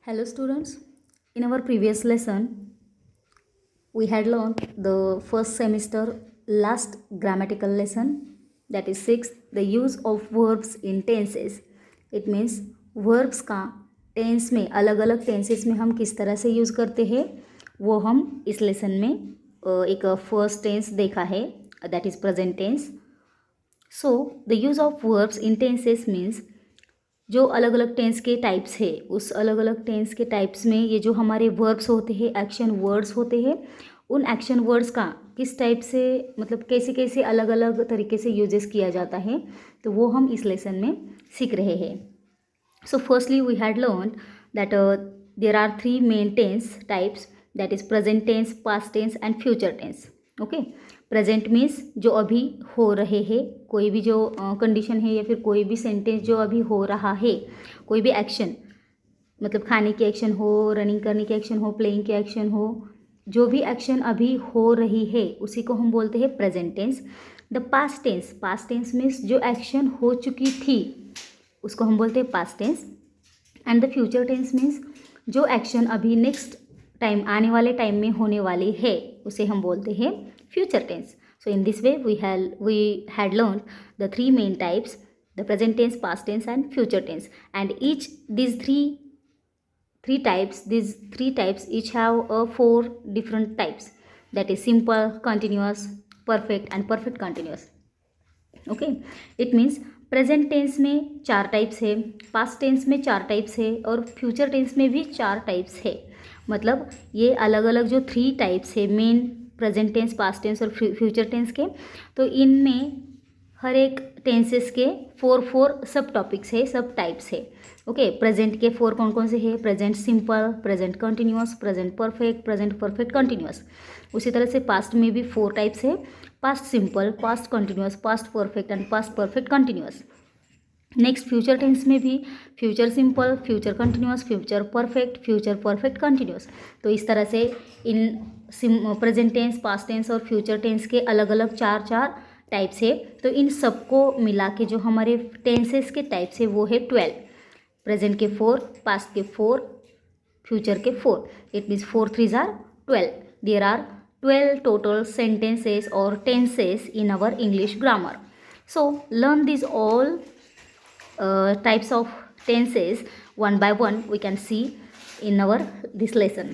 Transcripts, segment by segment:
Hello students, in our previous lesson we had learned the first semester last grammatical lesson, that is 6, the use of verbs in tenses. It means verbs का tense में अलग अलग tenses में हम किस तरह से use करते हैं वो हम इस लेसन में एक फर्स्ट टेंस देखा है, that is present tense. So the use of verbs in tenses means जो अलग अलग टेंस के टाइप्स है उस अलग अलग टेंस के टाइप्स में ये जो हमारे वर्ब्स होते हैं, एक्शन वर्ड्स होते हैं, उन एक्शन वर्ड्स का किस टाइप से मतलब कैसे कैसे अलग अलग तरीके से यूजेस किया जाता है, तो वो हम इस लेसन में सीख रहे हैं. So firstly we had learn that there are 3 main tense types, that is present tense, past tense and future tense. Okay, present means जो अभी हो रहे हैं, कोई भी जो कंडीशन है या फिर कोई भी सेंटेंस जो अभी हो रहा है, कोई भी एक्शन मतलब खाने की एक्शन हो, रनिंग करने की एक्शन हो, प्लेइंग की एक्शन हो, जो भी एक्शन अभी हो रही है उसी को हम बोलते हैं present tense. The past tense, past tense means जो एक्शन हो चुकी थी उसको हम बोलते हैं past tense. And the future tense means जो एक्शन अभी नेक्स्ट टाइम आने वाले टाइम में होने वाली है उसे हम बोलते हैं future tense. So in this way we had learned the 3 main types, the present tense, past tense and future tense, and each these three types each have 4 different types, that is simple, continuous, perfect and perfect continuous. Okay, it means present tense में 4 types है, past tense में 4 types है और future tense में भी 4 types है. मतलब ये अलग अलग जो 3 टाइप्स है main, present tense, past tense और फ्यूचर टेंस के, तो इनमें हर एक टेंसेस के 4 सब टॉपिक्स है, सब टाइप्स है. ओके, प्रेजेंट के 4 कौन कौन से है? Present simple, present continuous, present perfect, present perfect continuous. उसी तरह से पास्ट में भी 4 टाइप्स है, past simple, past continuous, past perfect and past perfect continuous. Next future tense में भी future simple, future continuous, future perfect continuous. तो इस तरह से इन प्रेजेंट टेंस, पास्ट टेंस और फ्यूचर टेंस के अलग अलग 4 टाइप्स है. तो इन सबको मिला के जो हमारे टेंसेस के टाइप्स है वो है 12. प्रेजेंट के 4, पास्ट के 4, फ्यूचर के 4. It means 4 3s are 12. There are 12 total sentences or tenses in our English grammar. So learn these all types of tenses one by one. We can see in our this lesson.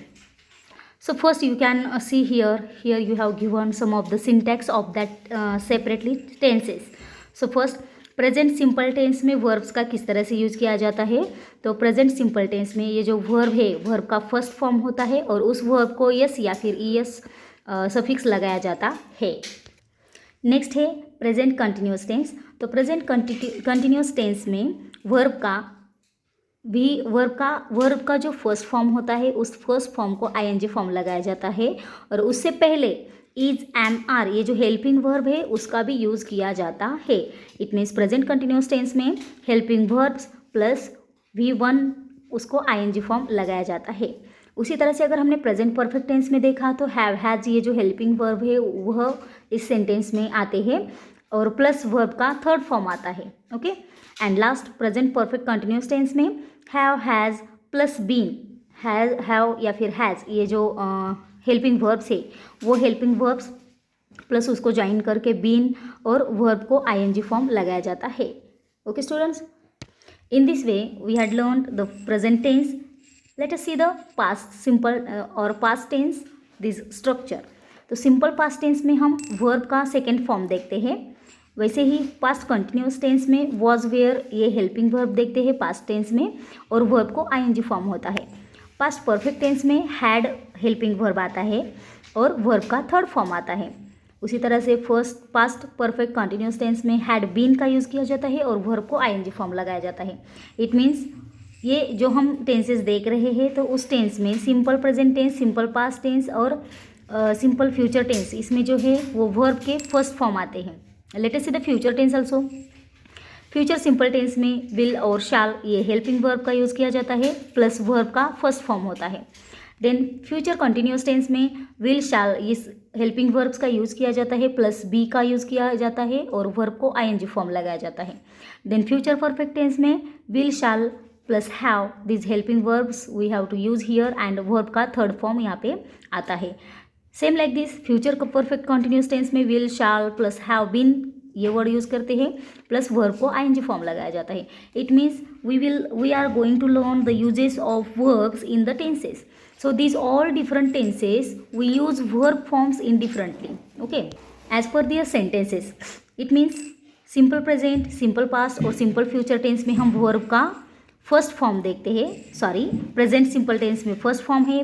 So first you can see here you have given some of the syntax of that separately tenses. So first present simple tense में verbs का किस तरह से use किया जाता है. तो present simple tense में ये जो वर्ब है, वर्ब का फर्स्ट फॉर्म होता है और उस वर्ब को यस या फिर ईएस सफिक्स लगाया जाता है. नेक्स्ट है प्रेजेंट कंटिन्यूस टेंस. तो प्रेजेंट कंटिन्यूस टेंस में वर्ब का जो फर्स्ट फॉर्म होता है उस फर्स्ट फॉर्म को आईएनजी फॉर्म लगाया जाता है और उससे पहले इज, एम, आर ये जो हेल्पिंग वर्ब है उसका भी यूज़ किया जाता है. It means present continuous tense में हेल्पिंग वर्ब्स प्लस V1 उसको आईएनजी फॉर्म लगाया जाता है. उसी तरह से अगर हमने प्रेजेंट परफेक्ट टेंस में देखा तो हैव, हैज़ ये जो हेल्पिंग वर्ब है वह इस सेंटेंस में आते हैं और प्लस वर्ब का थर्ड फॉर्म आता है. Okay, and last present perfect continuous tense में have, has plus been, have या फिर हैज़ ये जो हेल्पिंग वर्ब्स है वो हेल्पिंग वर्ब्स प्लस उसको ज्वाइन करके बीन और वर्ब को आईएनजी फॉर्म लगाया जाता है. Okay students, in this way we had learned the present tense. Let us see the past simple और पास्ट टेंस दिस स्ट्रक्चर. तो सिंपल पास्ट टेंस में हम वर्ब का सेकेंड फॉर्म देखते हैं. वैसे ही पास्ट कंटिन्यूस टेंस में वॉज, वेयर ये हेल्पिंग वर्ब देखते हैं पास्ट टेंस में और वर्ब को आईएनजी फॉर्म होता है. पास्ट परफेक्ट टेंस में हैड हेल्पिंग वर्ब आता है और वर्ब का थर्ड फॉर्म आता है. उसी तरह से पास्ट परफेक्ट कंटिन्यूस टेंस में हैड बीन का यूज़ किया जाता है और वर्ब को आईएनजी फॉर्म लगाया जाता है. इट मीन्स ये जो हम टेंसेस देख रहे हैं तो उस टेंस में simple present tense, simple past tense और सिंपल फ्यूचर टेंस, इसमें जो है वो वर्ब के फर्स्ट फॉर्म आते हैं. Let us see the future tense also. Future simple tense में विल और शाल ये हेल्पिंग वर्ब का यूज़ किया जाता है प्लस वर्ब का फर्स्ट फॉर्म होता है. देन फ्यूचर कंटिन्यूस टेंस में विल, शाल इस हेल्पिंग वर्ब्स का यूज़ किया जाता है प्लस बी का यूज़ किया जाता है और वर्ब को आईएनजी फॉर्म लगाया जाता है. देन फ्यूचर परफेक्ट टेंस में will, shall plus have, this helping verbs we have to use here and verb का थर्ड फॉर्म यहाँ पे आता है. सेम लाइक दिस फ्यूचर का परफेक्ट कंटिन्यूस टेंस में will, shall plus have been ये word use करते हैं, प्लस वर्ब को आईएनजी फॉर्म लगाया जाता है. It means we are going to learn the uses of verbs in the tenses. So these all different tenses we use verb forms in differently. Okay, as per their sentences, it means simple present, simple past और simple future tense में हम verb का first form देखते हैं. Sorry, present simple tense में first form है,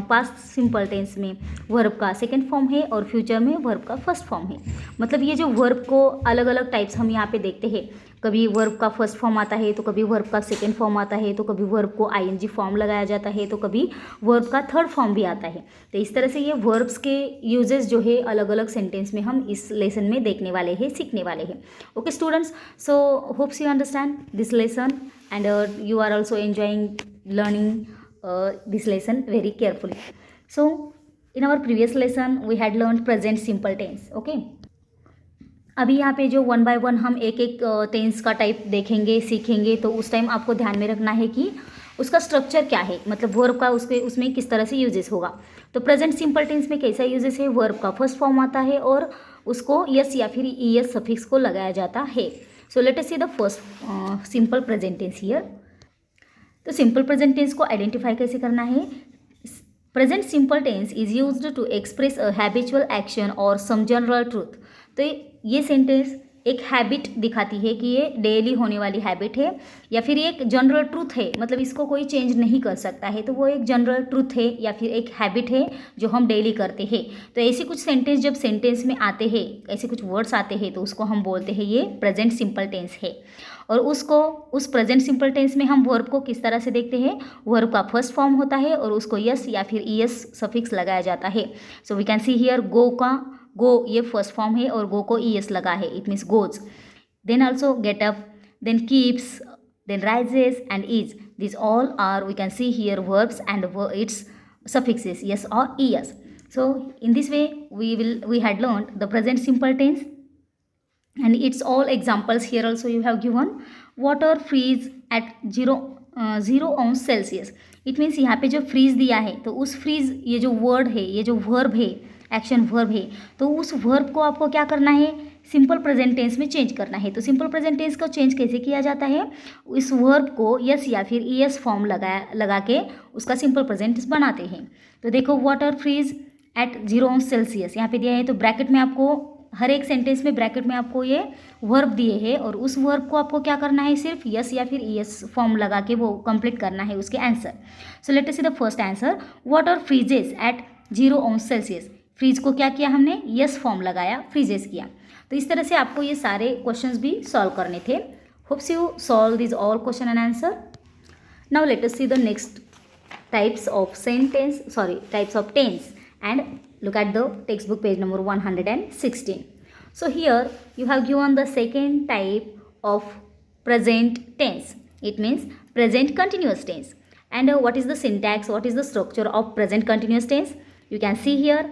past simple tense में verb का सेकंड फॉर्म है और फ्यूचर में वर्ब का फर्स्ट फॉर्म है. मतलब ये जो वर्ब को अलग अलग टाइप्स हम यहाँ पे देखते हैं. कभी वर्ब का फर्स्ट फॉर्म आता है तो कभी वर्ब का सेकंड फॉर्म आता है तो कभी वर्ब को आईएनजी फॉर्म लगाया जाता है तो कभी वर्ब का थर्ड फॉर्म भी आता है. तो इस तरह से ये वर्ब्स के यूजेस जो है अलग अलग सेंटेंस में हम इस लेसन में देखने वाले हैं, सीखने वाले हैं. Okay students, so hopes you understand this lesson and you are also enjoying learning this lesson very carefully. So in our previous lesson we had learned present simple tense. Okay, अभी यहाँ पे जो वन बाय वन हम एक एक tense का type देखेंगे, सीखेंगे. तो उस टाइम आपको ध्यान में रखना है कि उसका स्ट्रक्चर क्या है, मतलब वर्ब का उसमें किस तरह से यूजेस होगा. तो प्रेजेंट सिंपल टेंस में कैसा यूजेस है, वर्ब का फर्स्ट फॉर्म आता है और उसको यस या फिर ईएस सफिक्स को लगाया जाता है. So let us see the first simple present tense here. तो सिंपल प्रेजेंट टेंस को आइडेंटिफाई कैसे करना है. Present simple tense is used to express a habitual action और सम जनरल ट्रूथ. तो ये सेंटेंस एक हैबिट दिखाती है कि ये डेली होने वाली हैबिट है या फिर एक जनरल ट्रूथ है, मतलब इसको कोई चेंज नहीं कर सकता है. तो वो एक जनरल ट्रूथ है या फिर एक हैबिट है जो हम डेली करते हैं. तो ऐसे कुछ सेंटेंस जब सेंटेंस में आते हैं, ऐसे कुछ वर्ड्स आते हैं तो उसको हम बोलते हैं ये प्रेजेंट सिंपल टेंस है. और उस प्रेजेंट सिंपल टेंस में हम वर्ब को किस तरह से देखते हैं, वर्ब का फर्स्ट फॉर्म होता है और उसको यस या फिर ईएस सफिक्स लगाया जाता है. So we can see here go ये फर्स्ट फॉर्म है और गो को ईएस लगा है, it means goes. Then also get up, then keeps, then rises and is. This all are we can see here verbs and its suffixes yes or es. So in this way we had learned the present simple tense and its all examples. Here also you have given water freeze at 0 अंश Celsius. It means यहाँ पे जो freeze दिया है तो उस freeze ये जो वर्ड है, ये जो वर्ब है, एक्शन वर्ब है, तो उस वर्ब को आपको क्या करना है, सिंपल प्रेजेंट टेंस में चेंज करना है. तो सिंपल प्रेजेंट टेंस को चेंज कैसे किया जाता है, इस वर्ब को यस या फिर ईएस फॉर्म लगा के उसका सिंपल प्रेजेंट टेंस बनाते हैं. तो देखो वाटर फ्रीज एट 0 अंश सेल्सियस यहाँ पे दिया है, तो ब्रैकेट में आपको हर एक सेंटेंस में ब्रैकेट में आपको ये वर्ब दिए हैं और उस वर्ब को आपको क्या करना है, सिर्फ यस या फिर ईएस फॉर्म लगा के वो कंप्लीट करना है उसके answer. So let us see the first answer, water freezes at 0 अंश सेल्सियस. फ्रीज को क्या किया हमने, यस फॉर्म लगाया, फ्रीजेस किया. तो इस तरह से आपको ये सारे क्वेश्चंस भी सॉल्व करने थे. Hopes you solve this all question and answer. Now let us see the next types of tense and look at the textbook page number 116. So here you have given the second type of present tense. It means present continuous tense. And what is the syntax, what is the structure of present continuous tense? You can see here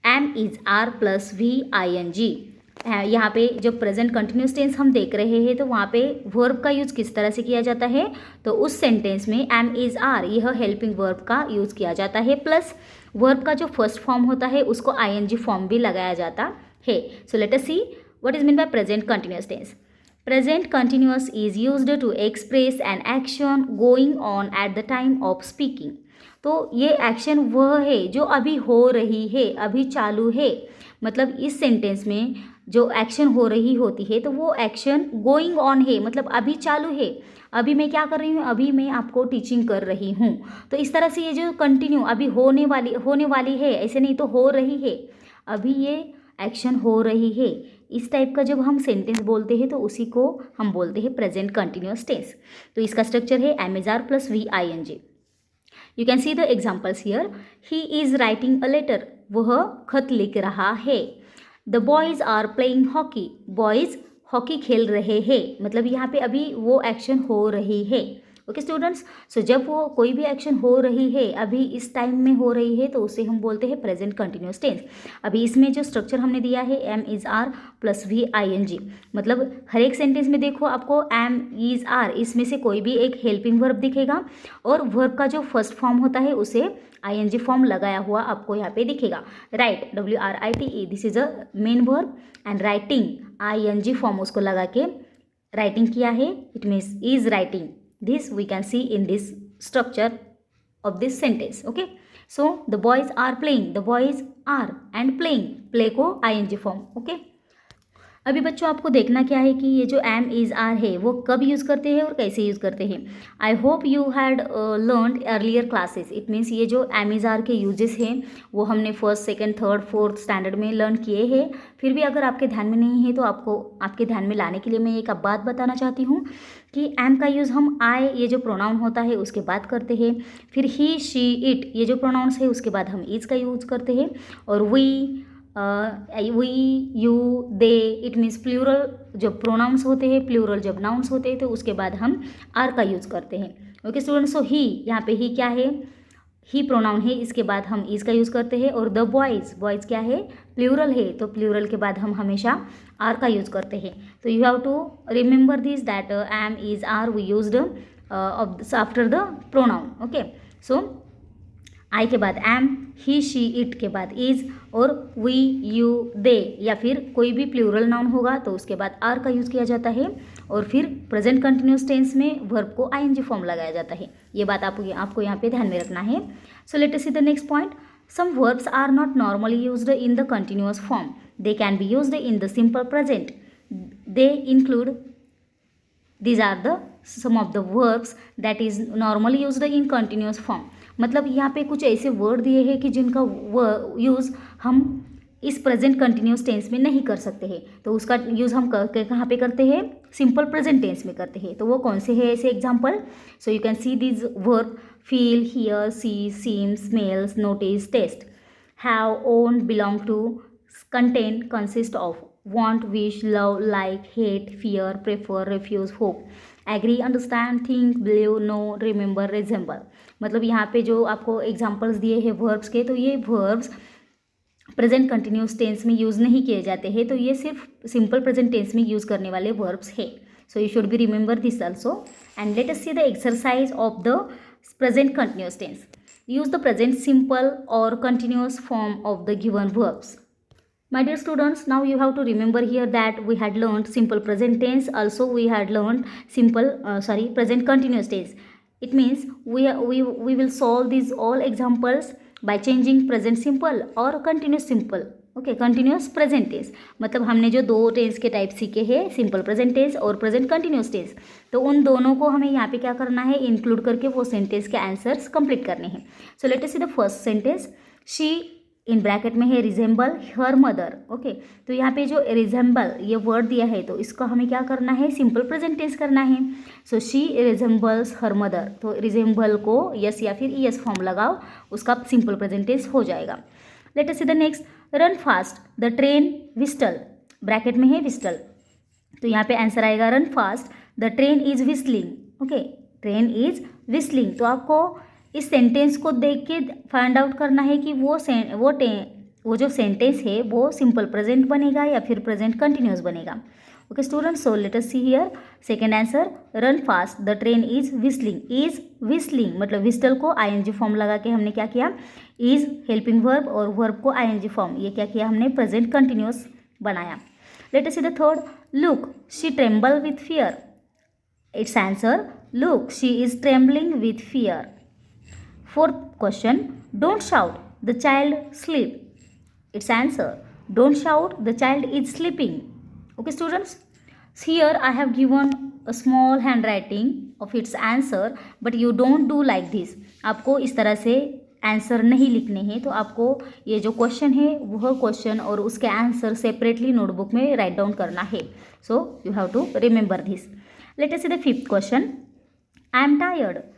am, is, are plus v ing. यहाँ पे जो present continuous tense हम देख रहे हैं तो वहाँ पे वर्ब का यूज़ किस तरह से किया जाता है, तो उस सेंटेंस में एम, इज़, आर यह हेल्पिंग वर्ब का यूज़ किया जाता है, प्लस वर्ब का जो फर्स्ट फॉर्म होता है उसको आईएनजी फॉर्म भी लगाया जाता है. So let us see what is mean by present continuous tense. Present continuous is used to express an action going on at the time of speaking. तो ये एक्शन वह है जो अभी हो रही है, अभी चालू है. मतलब इस सेंटेंस में जो एक्शन हो रही होती है तो वो एक्शन गोइंग ऑन है, मतलब अभी चालू है. अभी मैं क्या कर रही हूँ, अभी मैं आपको टीचिंग कर रही हूँ. तो इस तरह से ये जो कंटिन्यू अभी होने वाली है, ऐसे नहीं तो हो रही है, अभी ये एक्शन हो रही है. इस टाइप का जब हम सेंटेंस बोलते हैं तो उसी को हम बोलते हैं प्रेजेंट कंटिन्यूस टेंस. तो इसका स्ट्रक्चर है am, is, are plus V I N G. You can see the examples here. He is writing a letter, वह खत लिख रहा है. The boys are playing hockey, boys hockey खेल रहे हैं. मतलब यहाँ पे अभी वो एक्शन हो रही है, ओके स्टूडेंट्स, सो जब वो कोई भी एक्शन हो रही है, अभी इस टाइम में हो रही है, तो उसे हम बोलते हैं प्रेजेंट कंटिन्यूस टेंस। अभी इसमें जो स्ट्रक्चर हमने दिया है am is are plus V I N G, मतलब हर एक सेंटेंस में देखो आपको एम इज़ आर, इसमें से कोई भी एक हेल्पिंग वर्ब दिखेगा और वर्ब का जो फर्स्ट फॉर्म होता है उसे आई एन जी फॉर्म लगाया हुआ आपको यहाँ पे दिखेगा। Write, WRITE, this is a main verb, and writing I N G form उसको लगा के राइटिंग किया है, it means is writing. This we can see in this structure of this sentence. Okay, so the boys are playing, the boys are and playing, play को ing form. Okay, अभी बच्चों आपको देखना क्या है कि ये जो एम इज़ आर है वो कब यूज़ करते हैं और कैसे यूज़ करते हैं। I hope you had learned earlier classes, it means ये जो एम इज़ आर के यूजेस हैं वो हमने first second third fourth standard में लर्न किए हैं। फिर भी अगर आपके ध्यान में नहीं है तो आपको आपके ध्यान में लाने के लिए मैं एक बात बताना चाहती हूँ कि एम का यूज़ हम आई, ये जो प्रोनाउन होता है उसके बाद करते हैं, फिर ही शी इट ये जो प्रोनाउंस है उसके बाद हम इज का यूज़ करते हैं, और we you they, it means plural जब प्रोनाउंस होते हैं, प्लूरल जब नाउन्स होते हैं तो उसके बाद हम आर का यूज़ करते हैं। ओके स्टूडेंट्स, सो ही, यहाँ पे ही क्या है, ही प्रोनाउन है, इसके बाद हम इज का यूज़ करते हैं, और द बॉयज़, बॉयज़ क्या है, प्लूरल है, तो प्लूरल के बाद हम हमेशा आर का यूज़ करते हैं। तो you have to remember this that am is are we used after the pronoun. Okay, so I के बाद एम, ही शी इट के बाद इज, और वी यू दे, या फिर कोई भी प्लूरल नाउन होगा तो उसके बाद आर का यूज़ किया जाता है, और फिर प्रेजेंट कंटिन्यूस टेंस में वर्ब को आईएनजी फॉर्म लगाया जाता है। ये बात आपको यहाँ पे ध्यान में रखना है। So let us see the next point. Some verbs are not normally used in the continuous form, they can be used in the simple present, they include, these are the some of the verbs that is normally used in continuous form। मतलब यहाँ पे कुछ ऐसे word दिए हैं कि जिनका use हम इस प्रेजेंट कंटिन्यूस टेंस में नहीं कर सकते हैं, तो उसका यूज़ हम कहाँ पे करते हैं, सिंपल प्रेजेंट टेंस में करते हैं। तो वो कौन से हैं ऐसे example? So you can see this verb, feel, hear, see, seem, smells, notice, taste, have, own, belong to, contain, consist of, want, wish, love, like, hate, fear, prefer, refuse, hope, agree, understand, think, believe, know, remember, resemble। मतलब यहाँ पे जो आपको examples दिए हैं verbs के, तो ये वर्ब्स प्रेजेंट कंटिन्यूस टेंस में यूज़ नहीं किए जाते हैं, तो ये सिर्फ सिंपल प्रेजेंट टेंस में यूज़ करने वाले वर्ब्स है। So you should be remember this also, and let us see the exercise of the present continuous tense. Use the present simple और continuous form of the given verbs. My dear students, now you have to remember here that we had learned simple present tense, also we had learned present continuous tense. It means we will solve these all examples by changing present simple or continuous simple। Okay, continuous present tense, मतलब हमने जो दो टेंस के type सीखे हैं, simple present tense और present continuous tense, तो उन दोनों को हमें यहाँ पे क्या करना है, इंक्लूड करके वो सेंटेंस के आंसर्स कंप्लीट करने हैं। सो let us see the first sentence. She, in bracket में है रिजेंबल हर मदर। ओके, तो यहाँ पे जो रिजेंबल ये वर्ड दिया है तो इसको हमें क्या करना है, सिंपल प्रेजेंट टेंस करना है। So she resembles her mother, तो रिजेंबल को यस या फिर ईएस फॉर्म लगाओ, उसका सिंपल प्रेजेंट टेंस हो जाएगा। Let us see the next. Run fast the train whistle, bracket में है विस्टल, तो यहाँ पे आंसर आएगा run fast the train is whistling. Okay, train is whistling, तो आपको इस सेंटेंस को देख के फाइंड आउट करना है कि वो जो सेंटेंस है वो सिंपल प्रेजेंट बनेगा या फिर प्रेजेंट कंटिन्यूस बनेगा। Okay students, so let us see here second answer, run fast the train is whistling. Is whistling मतलब विस्टल को आईएनजी फॉर्म लगा के हमने क्या किया, इज हेल्पिंग वर्ब और वर्ब को आईएनजी फॉर्म, ये क्या किया हमने, प्रेजेंट कंटिन्यूस बनाया। Late us see the third. Look she tremble with fear, it's answer look she is trembling with fear. Fourth question, don't shout, the child sleep. Its answer, don't shout, the child is sleeping. Okay students, here I have given a small handwriting of its answer, but you don't do like this। आपको इस तरह से answer नहीं लिखने हैं, तो आपको ये जो क्वेश्चन है वह क्वेश्चन और उसके आंसर सेपरेटली नोटबुक में राइट डाउन करना है। So you have to remember this. Let us see the fifth question. I am tired,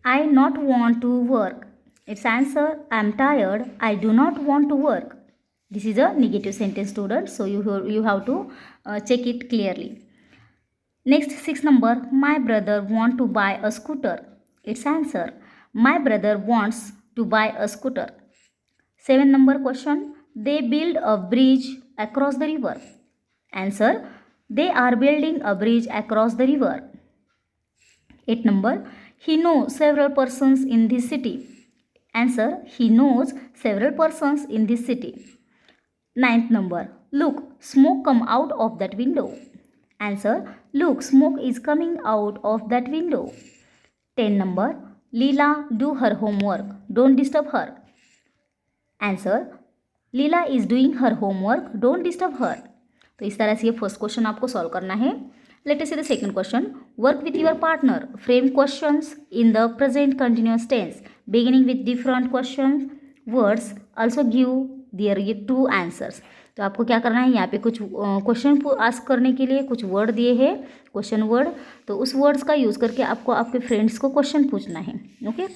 I not want to work. Its answer, I am tired, I do not want to work. This is a negative sentence students, so you have to check it clearly. Next, 6 number, my brother want to buy a scooter. Its answer, my brother wants to buy a scooter. 7 number question, they build a bridge across the river. Answer, they are building a bridge across the river. 8 number, he knows several persons in this city. Answer, he knows several persons in this city. 9th number, look, smoke come out of that window. Answer, look, smoke is coming out of that window. 10 number, Leela do her homework, don't disturb her. Answer, Leela is doing her homework, don't disturb her. तो इस तरह से ये first question आपको solve करना है. Let us see the second question. Work with your partner, frame questions in the present continuous tense beginning with different question words, also give their true answers. तो आपको क्या करना है, यहाँ पे कुछ क्वेश्चन आस्क करने के लिए कुछ वर्ड दिए हैं, क्वेश्चन वर्ड. तो उस वर्ड्स का यूज़ करके आपको आपके फ्रेंड्स को क्वेश्चन पूछना है. ओके,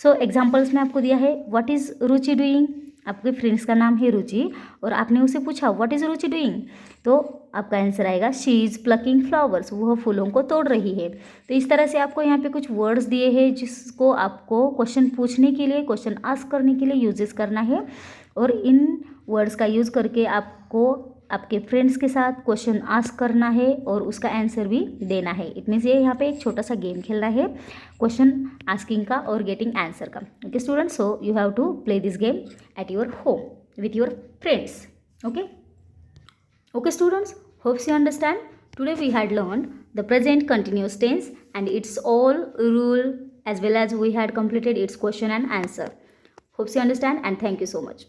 सो एग्जाम्पल्स में आपको दिया है, व्हाट इज़ रुचि डूइंग. आपके फ्रेंड्स का नाम है रुचि और आपने उसे पूछा व्हाट इज़ रुचि डूइंग, तो आपका आंसर आएगा शी इज़ प्लकिंग फ्लावर्स, वह फूलों को तोड़ रही है. तो इस तरह से आपको यहाँ पे कुछ वर्ड्स दिए हैं जिसको आपको क्वेश्चन पूछने के लिए, क्वेश्चन आस्क करने के लिए यूजेस करना है. और इन वर्ड्स का यूज़ करके आपको आपके फ्रेंड्स के साथ क्वेश्चन आस्क करना है और उसका आंसर भी देना है. इट मीन्स ये यहाँ पे एक छोटा सा गेम खेलना है क्वेश्चन आस्किंग का और गेटिंग आंसर का. Okay students, so you have to play this game at your home with your friends. Okay students, hopes you understand. Today we had learned the present continuous tense and its all rule, as well as we had completed its question and answer. Hopes you understand and thank you so much.